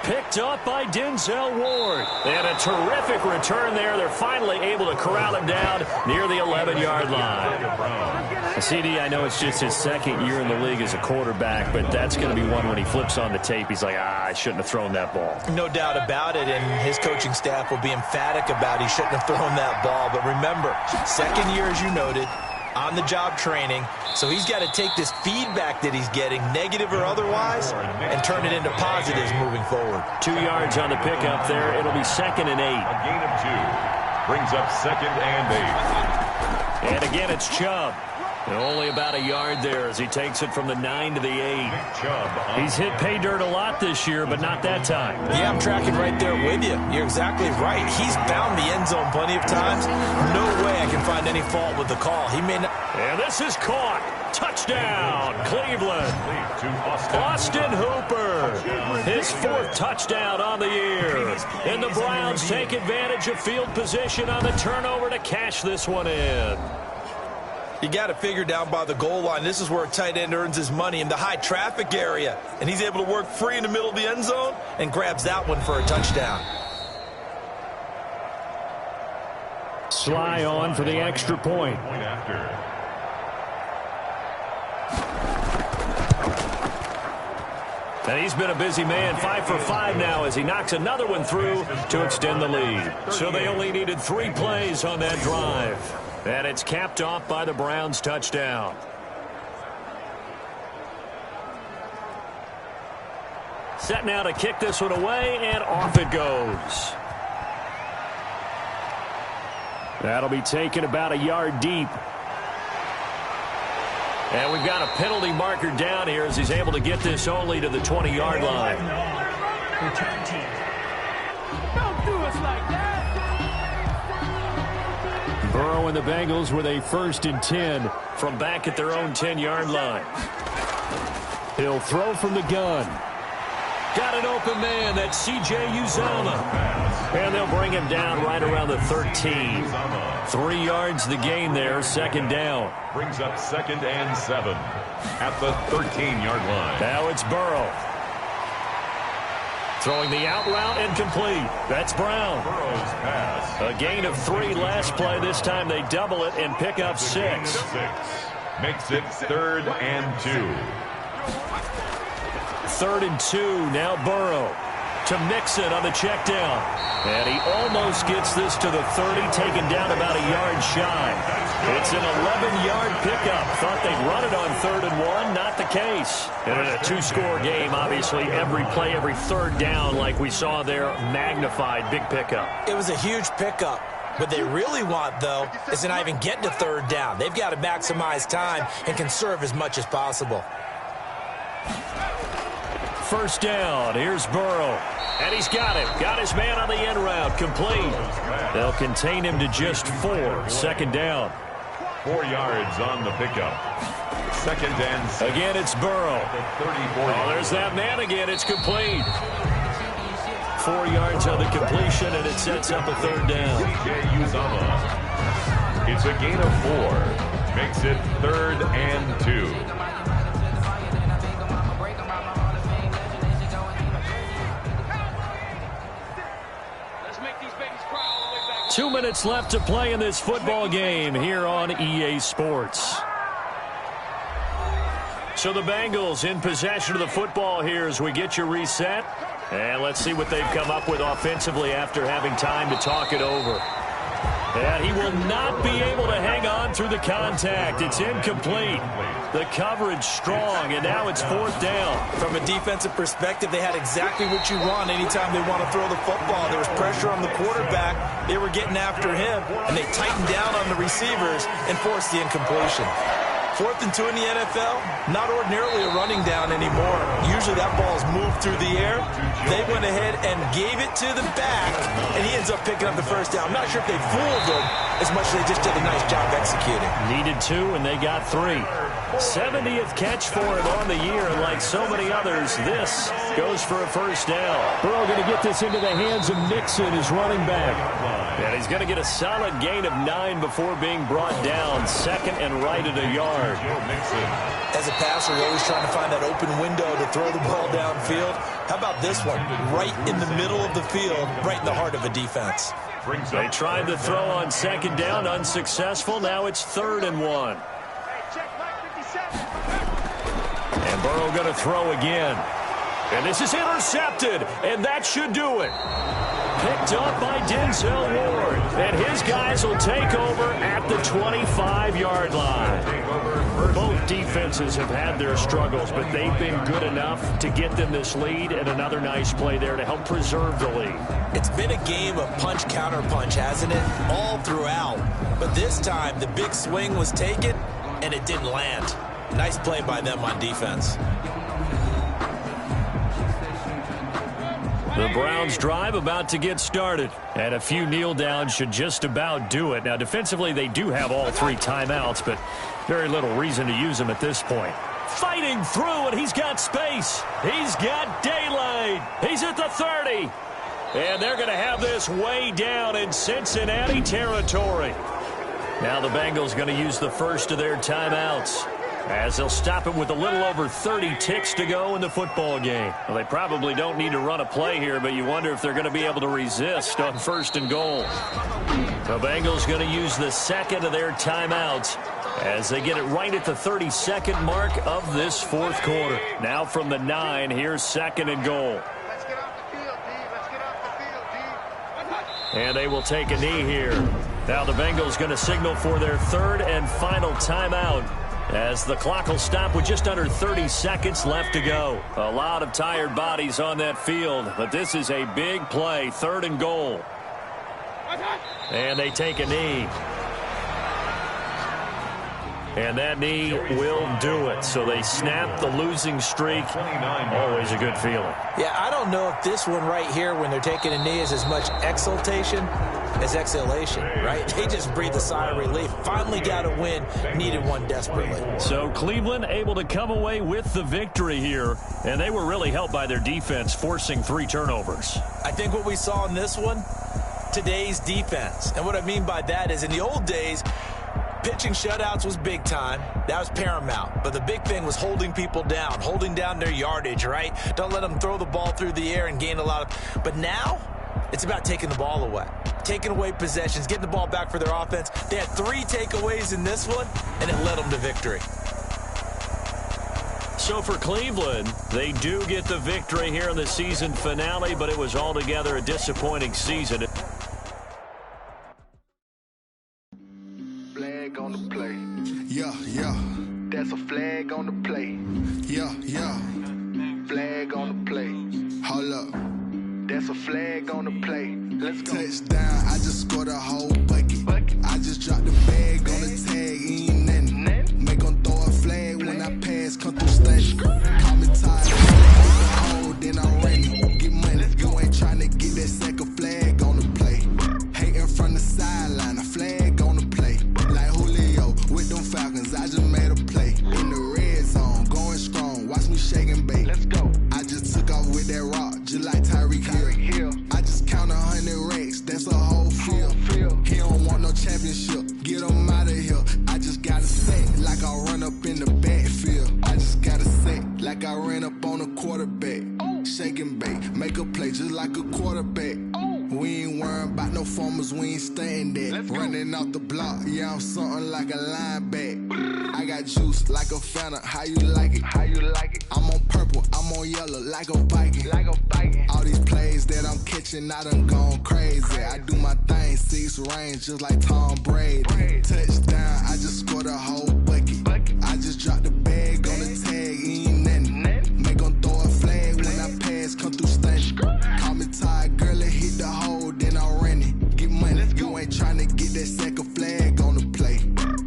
Picked up by Denzel Ward. And a terrific return there. They're finally able to corral him down near the 11-yard line. CD, I know it's just his second year in the league as a quarterback, but that's going to be one when he flips on the tape. He's like, I shouldn't have thrown that ball. No doubt about it, and his coaching staff will be emphatic about he shouldn't have thrown that ball. But remember, second year, as you noted, on-the-job training, so he's got to take this feedback that he's getting, negative or otherwise, and turn it into positives moving forward. 2 yards on the pickup there. It'll be 2nd and 8. A gain of 2 brings up 2nd and 8. And again, it's Chubb. And only about a yard there as he takes it from the 9 to the 8. He's hit pay dirt a lot this year, but not that time. Yeah, I'm tracking right there with you. You're exactly right. He's found the end zone plenty of times. No way I can find any fault with the call. He may not. And this is caught. Touchdown, Cleveland. Austin Hooper. His 4th touchdown on the year. And the Browns take advantage of field position on the turnover to cash this one in. You got to figure down by the goal line. This is where a tight end earns his money, in the high traffic area. And he's able to work free in the middle of the end zone and grabs that one for a touchdown. Sly on for the extra point. And he's been a busy man, 5 for 5 now as he knocks another one through to extend the lead. So they only needed 3 plays on that drive. And it's capped off by the Browns' touchdown. Set now to kick this one away, and off it goes. That'll be taken about a yard deep. And we've got a penalty marker down here as he's able to get this only to the 20-yard line. Return team. Don't do us like that. Burrow and the Bengals with a 1st and 10 from back at their own 10-yard line. He'll throw from the gun. Got an open man. That's C.J. Uzomah. And they'll bring him down right around the 13. 3 yards the gain there, 2nd down. Brings up 2nd and 7 at the 13-yard line. Now it's Burrow. Throwing the out route and complete. That's Brown. Burrow's pass. A gain of 3 last play. This time they double it and pick up 6. Makes it 3rd and 2. 3rd and 2. Now Burrow to Mixon on the check down. And he almost gets this to the 30, taken down about a yard shy. It's an 11-yard pickup. Thought they'd run it on 3rd and 1. Not the case. And in a 2-score game, obviously, every play, every 3rd down, like we saw there, magnified. Big pickup. It was a huge pickup. What they really want, though, is to not even get to 3rd down. They've got to maximize time and conserve as much as possible. 1st down. Here's Burrow. And he's got him. Got his man on the end route. Complete. They'll contain him to just 4. 2nd down. 4 yards on the pickup. 2nd and 6. Again, it's Burrow. Oh, there's that man again. It's complete. 4 yards on the completion, and it sets up a 3rd down. It's a gain of 4. Makes it 3rd and 2. 2 minutes left to play in this football game here on EA Sports. So the Bengals in possession of the football here as we get you reset. And let's see what they've come up with offensively after having time to talk it over. And he will not be able to hang on through the contact. It's incomplete. The coverage strong, and now it's 4th down. From a defensive perspective, they had exactly what you want anytime they want to throw the football. There was pressure on the quarterback. They were getting after him, and they tightened down on the receivers and forced the incompletion. 4th and 2 in the NFL, not ordinarily a running down anymore. Usually that ball is moved through the air. They went ahead and gave it to the back, and he ends up picking up the 1st down. I'm not sure if they fooled him as much as they just did a nice job executing. Needed 2, and they got 3. 70th catch for him on the year, and like so many others, this goes for a 1st down. Burrow going to get this into the hands of Mixon, his running back. And he's going to get a solid gain of 9 before being brought down. 2nd and right at a yard. As a passer, you're always trying to find that open window to throw the ball downfield. How about this one? Right in the middle of the field, right in the heart of a defense. They tried to throw on second down, unsuccessful. Now it's 3rd and 1. And Burrow going to throw again. And this is intercepted, and that should do it. Picked up by Denzel Ward. And his guys will take over at the 25-yard line. Both defenses have had their struggles, but they've been good enough to get them this lead, and another nice play there to help preserve the lead. It's been a game of punch-counter-punch, hasn't it? All throughout. But this time, the big swing was taken, and it didn't land. Nice play by them on defense. The Browns drive about to get started, and a few kneel downs should just about do it. Now, defensively, they do have all 3 timeouts, but very little reason to use them at this point. Fighting through, and he's got space. He's got daylight. He's at the 30. And they're going to have this way down in Cincinnati territory. Now the Bengals going to use the first of their timeouts, as they'll stop it with a little over 30 ticks to go in the football game. Well, they probably don't need to run a play here, but you wonder if they're going to be able to resist on 1st and goal. The Bengals going to use the second of their timeouts as they get it right at the 32nd mark of this 4th quarter. Now from the 9, here's 2nd and goal. Let's get off the field, D. Let's get off the field, D. And they will take a knee here. Now the Bengals going to signal for their 3rd and final timeout, as the clock will stop with just under 30 seconds left to go. A lot of tired bodies on that field, but this is a big play, 3rd and goal. And they take a knee. And that knee will do it. So they snap the losing streak. Always a good feeling. Yeah, I don't know if this one right here, when they're taking a knee, is as much exultation as exhalation, right? They just breathe a sigh of relief. Finally got a win, needed one desperately. So Cleveland able to come away with the victory here, and they were really helped by their defense, forcing 3 turnovers. I think what we saw in this one, today's defense. And what I mean by that is, in the old days, pitching shutouts was big time. That was paramount. But the big thing was holding people down, holding down their yardage, right? Don't let them throw the ball through the air and gain a lot of... But now, it's about taking the ball away, taking away possessions, getting the ball back for their offense. They had 3 takeaways in this one, and it led them to victory. So for Cleveland, they do get the victory here in the season finale, but it was altogether a disappointing season. Flag on the play. Yeah, yeah. That's a flag on the play. Yeah, yeah. Flag on the play. Hold up. That's a flag on the play. Let's go. Touchdown, I just scored a whole bucket. I just dropped the bag on the tag, ain't nothing. Make them throw a flag when I pass, come through stunning. Call me tired, oh, then I'm running. Get money, you ain't trying to get that second flag on the play. Hating from the sideline, a flag on the play. Like Julio with them Falcons, I just made a play. In the red zone, going strong, watch me shake and bake. Let's go. I just took off with that rock, just like Tyreek Hill. I just count 100 racks, that's a whole field. He don't want no championship, get him out of here. I just gotta say, like I run up in the backfield. I just gotta say, like I ran up on a quarterback. Shake and bake, make a play just like a quarterback. We ain't worrying about no formers, we ain't staying there. Running off the block, yeah, I'm something like a linebacker. I got juice like a Fanta, how you like it? How you like it? I'm on purple, I'm on yellow, like a Viking. Like a Viking. All these plays that I'm catching, I done gone crazy. I do my thing, 6 range, just like Tom Brady. Touchdown, I just scored a whole bucket. I just dropped the bag on the tag, ain't nothing. Make them throw a flag when I pass, come through stunning. Call me tired, girl, it hit the hole, then I'm running. Get money, you ain't trying to get that second flag on the play.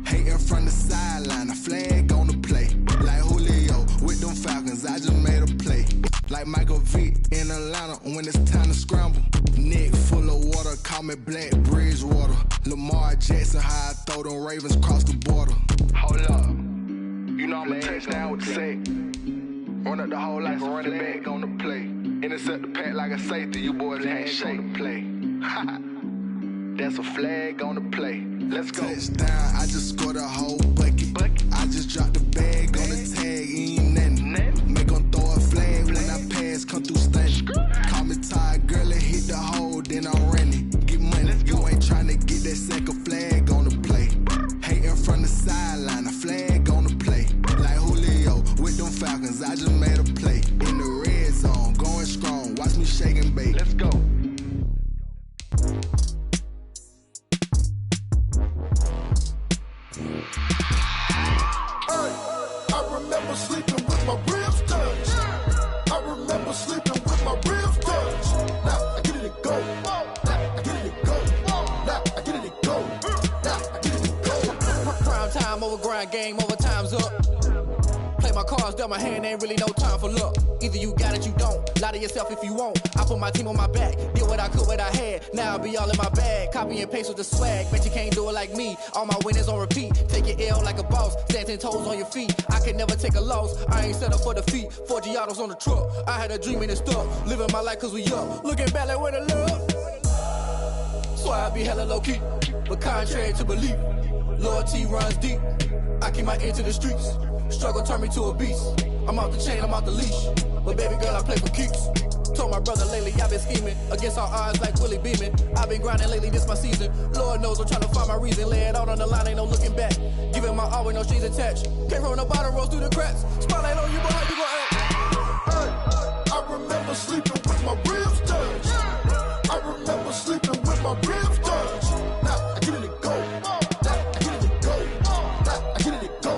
Hating from the sideline, a flag on the play. Like Julio with them Falcons, I just made a play. Like Michael Vick in Atlanta when it's time to scramble. Neck full of water, call me Black Bridgewater. Lamar Jackson, how I throw them Ravens cross the border. Hold up. You know I'm a touchdown with the sack. Run up the hole like a running back on the play. Intercept the pack like a safety. You boys can't shake the play. That's a flag on the play. Let's go. Touchdown, I just scored a whole bucket. I just dropped the bag on the tag, ain't nothing. Make them throw a flag when I pass, come through stand. grind game, overtime's up. Play my cards, dealt my hand, ain't really no time for luck. Either you got it, you don't. Lie to yourself if you won't. I put my team on my back, did what I could, what I had. Now I'll be all in my bag, copy and paste with the swag. Bet you can't do it like me. All my winners on repeat. Take your L like a boss, stand 10 toes on your feet. I can never take a loss, I ain't set up for defeat. 4 Giottos on the truck, I had a dream and it stuck. Living my life cause we up, looking back like where the love. So I be hella low key, but contrary to belief, loyalty runs deep. I keep my ear to the streets. Struggle turned me to a beast. I'm off the chain, I'm off the leash. But baby girl, I play for keeps. Told my brother lately, I've been scheming against all odds like Willie Beeman. I've been grinding lately, this my season. Lord knows I'm trying to find my reason. Lay it out on the line, ain't no looking back. Giving my all with no strings attached. Came from the bottom, rose through the cracks. Spotlight on you, boy, how you gon' act? I remember sleeping with my ribs touched. I remember sleeping with my ribs touched. Now I get it to go. Now I get it to go. Now I get it to go.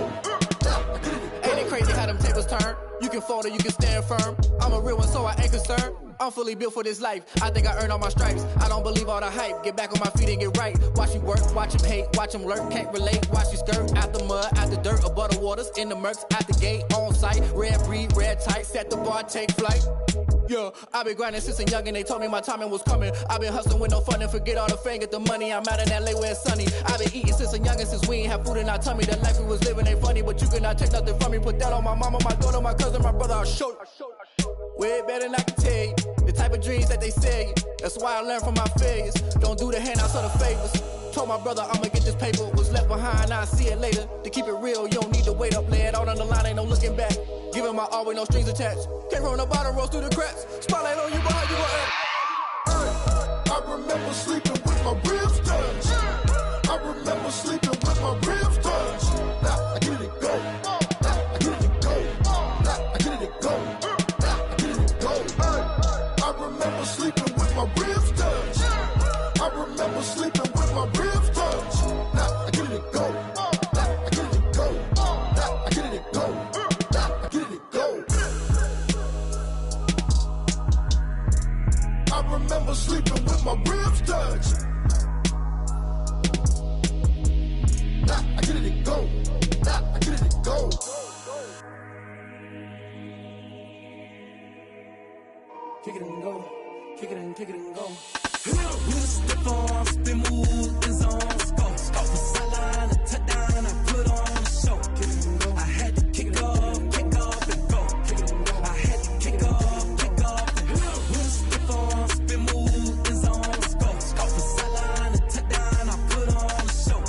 Ain't it crazy how them tables turn? You can fold or you can stand firm. I'm a real one, so I ain't concerned. I'm fully built for this life. I think I earned all my stripes. I don't believe all the hype. Get back on my feet and get right. Watch you work, watch him hate, watch him lurk. Can't relate, watch you skirt. Out the mud, out the dirt, above the waters, in the murks, out the gate, on site. Red breed, red tight, set the bar, take flight. Yeah, I been grinding since a young and they told me my timing was coming. I been hustling with no fun and forget all the fame, get the money. I'm out in LA where it's sunny. I been eating since a young and since we ain't have food in our tummy. The life we was living ain't funny, but you cannot take nothing from me. Put that on my mama, my daughter, my cousin, my brother, I'll show you. Way better than I can tell you. The type of dreams that they sell you. That's why I learned from my failures. Don't do the handouts or the favors. Told my brother I'ma get this paper. Was left behind, I'll see it later. To keep it real, you don't need to wait up. Lay it out on the line, ain't no looking back. Giving my all with no strings attached. Came from the bottom, rose through the cracks. Spotlight on you, boy, how you gon' act? I remember sleeping with my ribs touched. I remember sleeping with my ribs touched. Now I get it to go. Now I get it to go. Now I get it to go. Now I get it to go. I remember sleeping with my ribs touched. I remember sleeping with my ribs touched. Now I get it to go. Now I get it to go. Now I get it to go. Now I get it to go. I remember sleeping with my ribs touched. Now I get it to go. Now I get it to go. Kick it and go. Kick it and go. With a stiff arm, spin move, and zone, go. From sideline to touchdown, I put on a show. I had to kick off and go. I had to kick off and go. With a stiff arm, spin move, and zone, go. From sideline to touchdown, I put on a show.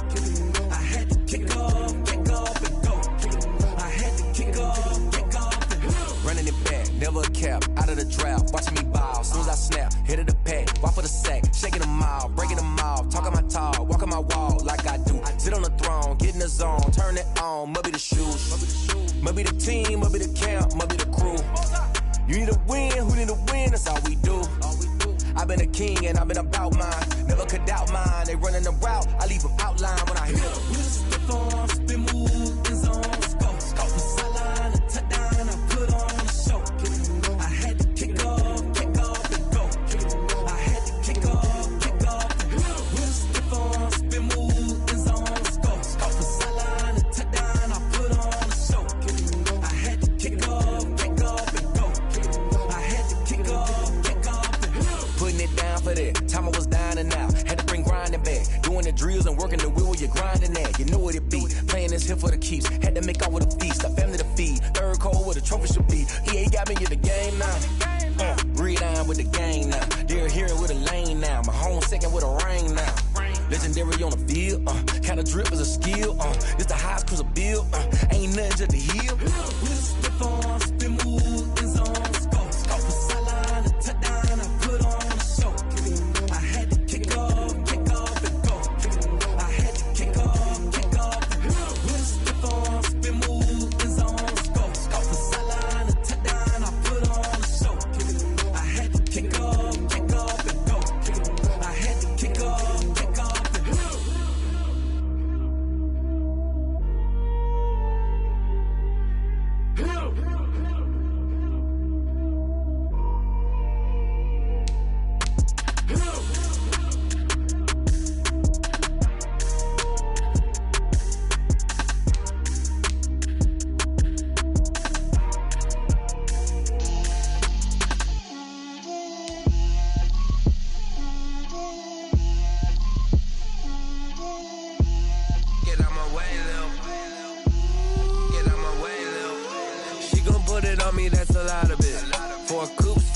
I had to kick off and go. I had to kick off and go. Running it back, never a cap, out of the draft, watching me ball. Soon as I snap, hit of the pack, walk for the sack, shaking them all, breaking them off, talking my talk, walking my wall like I do. Sit on the throne, get in the zone, turn it on, must be the shoes, must be the team, must be the camp, must be the crew. You need a win, who need a win, that's all we do. I've been a king and I've been about mine, never could doubt mine. They running the route, I leave them outline when I hit them. With a stiff arm, spin move, and zone, go. From sideline to touchdown, I put on a show. I had to kick off and go. I had to kick off and go. With a stiff arm, spin move, and zone, go. From sideline to touchdown, I put on a show. I had to kick off and go. I had to kick off and go. Putting it down for that, time I was down and out. Had to bring grinding back, doing the drills and working the wheel, you're grinding that. You know what it be, playing this here for the keeps. Had to make out with a feast, a family to feed. Third cold where the trophy should be. EA got me in the game now. Read on with the game now. They're here with a lane now. My home second with a ring now. Legendary on the field, kind of drip is a skill. It's the highest cruiser bill, ain't nothing just the heel. With a stiff arm, spin move, and zone, go. From sideline to touchdown, I put on a show. I had to kick off and go. I had to kick off and go. With a stiff arm, spin move, and zone, go. From sideline to touchdown, I put on a show. I had to kick off and go. I had to kick off and go.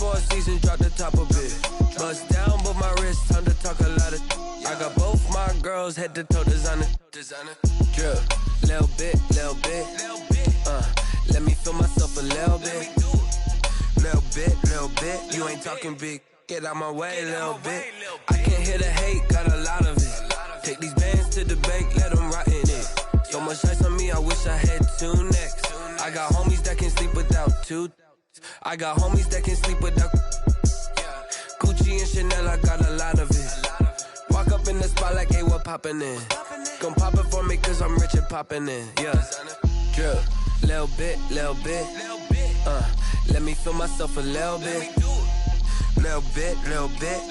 4 seasons, drop the top a bit. Bust down, but my wrist, time to talk a lot of. I got both my girls head to toe designer. Drip, little bit. Let me feel myself a little bit. Little bit. You ain't talking big. Get out my way, little bit. I can't hear the hate, got a lot of it. Take these bands to the bank, let them rot in it. So much ice on me, I wish I had 2 necks. I got homies that can sleep without 2. I got homies that can sleep without Gucci and Chanel, I got a lot of it. Walk up in the spot like, hey, what poppin' in? Gon' pop it for me cause I'm rich and poppin' in. Yeah, drip, little bit. Let me feel myself a little bit. Little bit.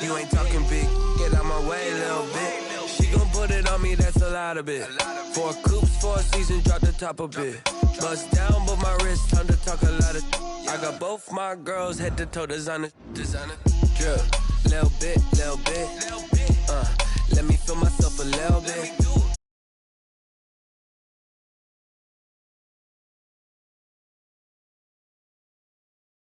You ain't talking big. Get out my way, little bit. She gon' put it on me, that's a lot of it. 4 coops, 4 seasons, drop the top a bit. Bust down, but my wrist, time to talk a lot of. I got both my girls head to toe designer. Drip, little bit. Let me feel myself a little bit.